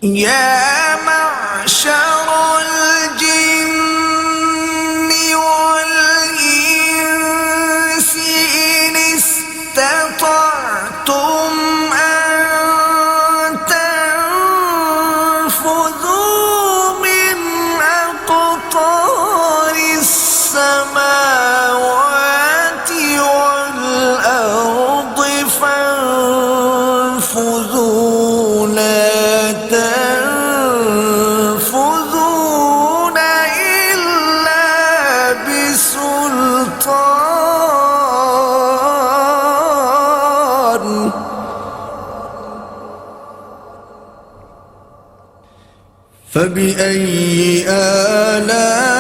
يا معشر الجن والإنس إن استطعتم أن تنفذوا من أقطار السماوات والأرض فانفذوا لا تنفذون إلا بسلطان فبأي آلاء